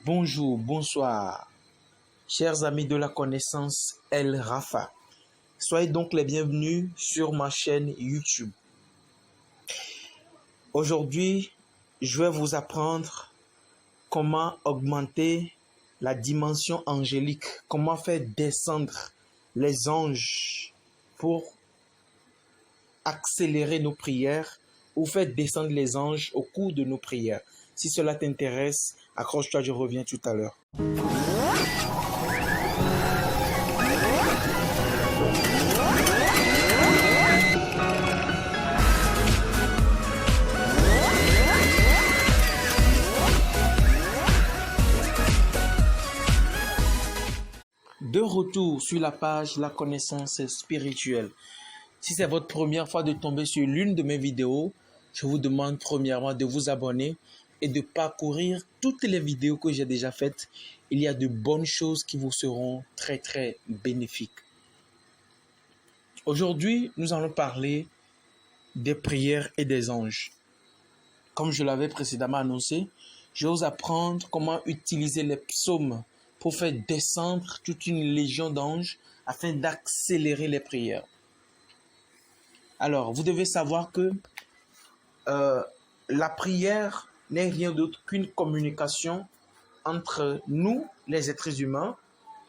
Bonjour, bonsoir, chers amis de la connaissance El Rafa. Soyez donc les bienvenus sur ma chaîne YouTube. Aujourd'hui, je vais vous apprendre comment augmenter la dimension angélique, comment faire descendre les anges pour accélérer nos prières ou faire descendre les anges au cours de nos prières. Si cela t'intéresse, accroche-toi, je reviens tout à l'heure. De retour sur la page La connaissance spirituelle. Si c'est votre première fois de tomber sur l'une de mes vidéos, je vous demande premièrement de vous abonner et de parcourir toutes les vidéos que j'ai déjà faites. Il y a de bonnes choses qui vous seront très bénéfiques. Aujourd'hui, nous allons parler des prières et des anges. Comme je l'avais précédemment annoncé, je vais vous apprendre comment utiliser les psaumes pour faire descendre toute une légion d'anges afin d'accélérer les prières. Alors, vous devez savoir que la prière n'est rien d'autre qu'une communication entre nous, les êtres humains,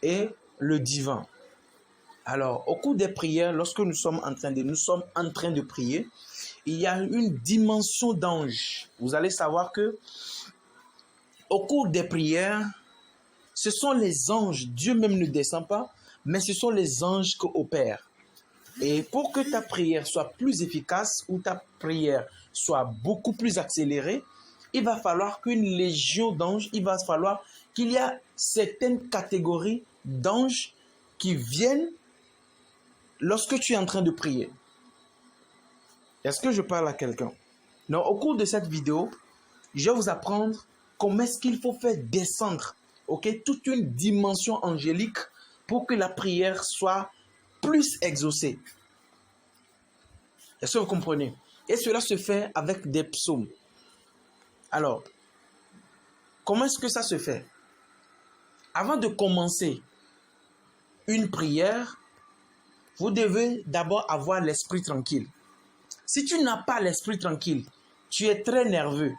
et le divin. Alors, au cours des prières, lorsque nous sommes en train de prier, il y a une dimension d'anges. Vous allez savoir que au cours des prières, ce sont les anges, Dieu même ne descend pas, mais ce sont les anges qui opèrent. Et pour que ta prière soit plus efficace ou ta prière soit beaucoup plus accélérée, il va falloir qu'une légion d'anges, il va falloir qu'il y ait certaines catégories d'anges qui viennent lorsque tu es en train de prier. Est-ce que je parle à quelqu'un? Non, au cours de cette vidéo, je vais vous apprendre comment est-ce qu'il faut faire descendre, toute une dimension angélique pour que la prière soit plus exaucée. Est-ce que vous comprenez? Et cela se fait avec des psaumes. Alors, comment est-ce que ça se fait? Avant de commencer une prière, vous devez d'abord avoir l'esprit tranquille. Si tu n'as pas l'esprit tranquille, tu es très nerveux,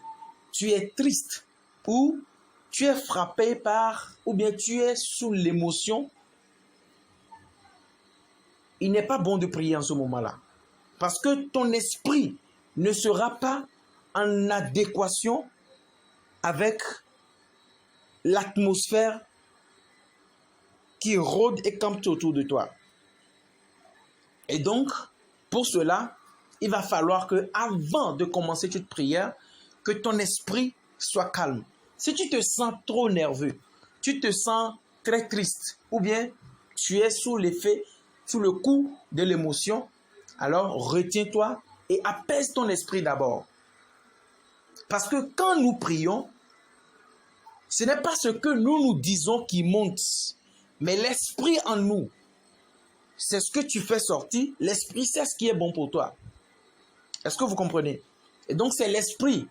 tu es triste, ou tu es frappé par, ou bien tu es sous l'émotion, il n'est pas bon de prier en ce moment-là. Parce que ton esprit ne sera pas en adéquation avec l'atmosphère qui rôde et campe autour de toi. Et donc, pour cela, il va falloir que, avant de commencer toute prière, que ton esprit soit calme. Si tu te sens trop nerveux, tu te sens très triste, ou bien tu es sous le coup de l'émotion, alors retiens-toi et apaise ton esprit d'abord. Parce que quand nous prions, ce n'est pas ce que nous disons qui monte, mais l'esprit en nous. C'est ce que tu fais sortir, l'esprit c'est ce qui est bon pour toi. Est-ce que vous comprenez? Et donc c'est l'esprit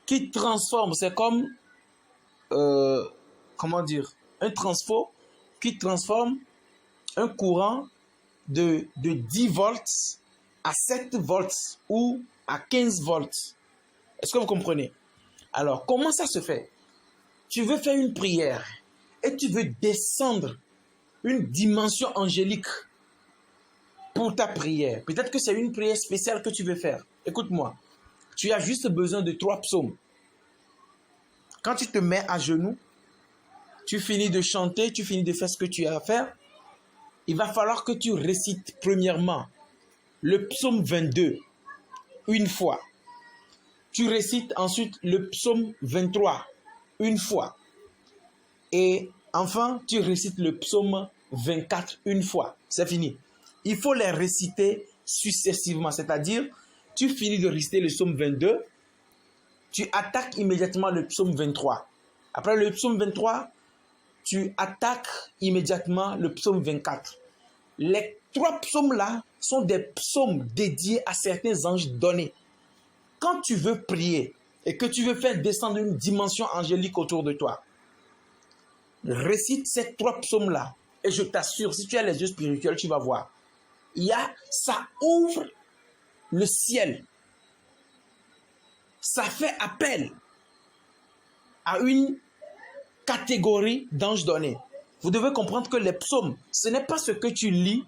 qui transforme, c'est comme, un transfo qui transforme un courant de 10 volts à 7 volts ou à 15 volts. Est-ce que vous comprenez? Alors, comment ça se fait? Tu veux faire une prière et tu veux descendre une dimension angélique pour ta prière. Peut-être que c'est une prière spéciale que tu veux faire. Écoute-moi, tu as juste besoin de 3 psaumes. Quand tu te mets à genoux, tu finis de chanter, tu finis de faire ce que tu as à faire, il va falloir que tu récites premièrement le psaume 22 une fois. Tu récites ensuite le psaume 23 une fois. Et enfin, tu récites le psaume 24 une fois. C'est fini. Il faut les réciter successivement. C'est-à-dire, tu finis de réciter le psaume 22, tu attaques immédiatement le psaume 23. Après le psaume 23, tu attaques immédiatement le psaume 24. Les 3 psaumes-là sont des psaumes dédiés à certains anges donnés. Quand tu veux prier et que tu veux faire descendre une dimension angélique autour de toi, récite ces 3 psaumes-là, et je t'assure, si tu as les yeux spirituels, tu vas voir. Ça ouvre le ciel. Ça fait appel à une catégorie d'anges donnés. Vous devez comprendre que les psaumes, ce n'est pas ce que tu lis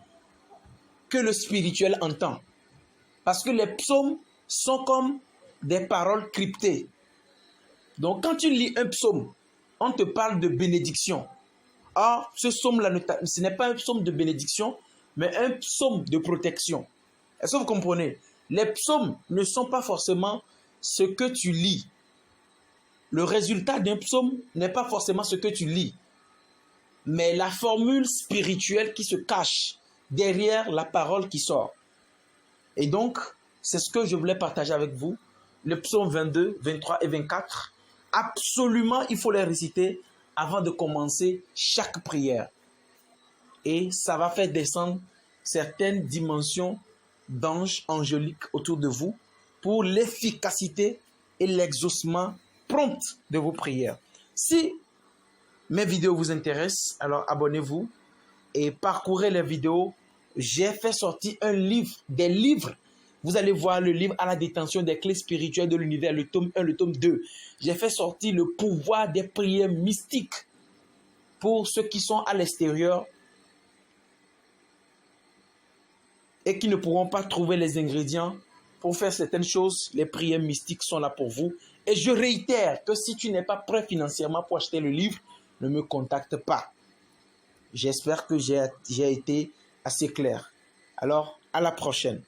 que le spirituel entend. Parce que les psaumes sont comme des paroles cryptées. Donc quand tu lis un psaume, on te parle de bénédiction. Or, ce psaume-là, ce n'est pas un psaume de bénédiction, mais un psaume de protection. Est-ce que vous comprenez? Les psaumes ne sont pas forcément ce que tu lis. Le résultat d'un psaume n'est pas forcément ce que tu lis, mais la formule spirituelle qui se cache derrière la parole qui sort. Et donc, c'est ce que je voulais partager avec vous. Le psaume 22, 23 et 24, absolument, il faut les réciter avant de commencer chaque prière. Et ça va faire descendre certaines dimensions d'anges angéliques autour de vous pour l'efficacité et l'exaucement prompt de vos prières. Si mes vidéos vous intéressent, alors abonnez-vous et parcourez les vidéos. J'ai fait sortir des livres. Vous allez voir le livre à la détention des clés spirituelles de l'univers, le tome 1, le tome 2. J'ai fait sortir le pouvoir des prières mystiques pour ceux qui sont à l'extérieur et qui ne pourront pas trouver les ingrédients pour faire certaines choses. Les prières mystiques sont là pour vous. Et je réitère que si tu n'es pas prêt financièrement pour acheter le livre, ne me contacte pas. J'espère que j'ai été assez clair. Alors, à la prochaine.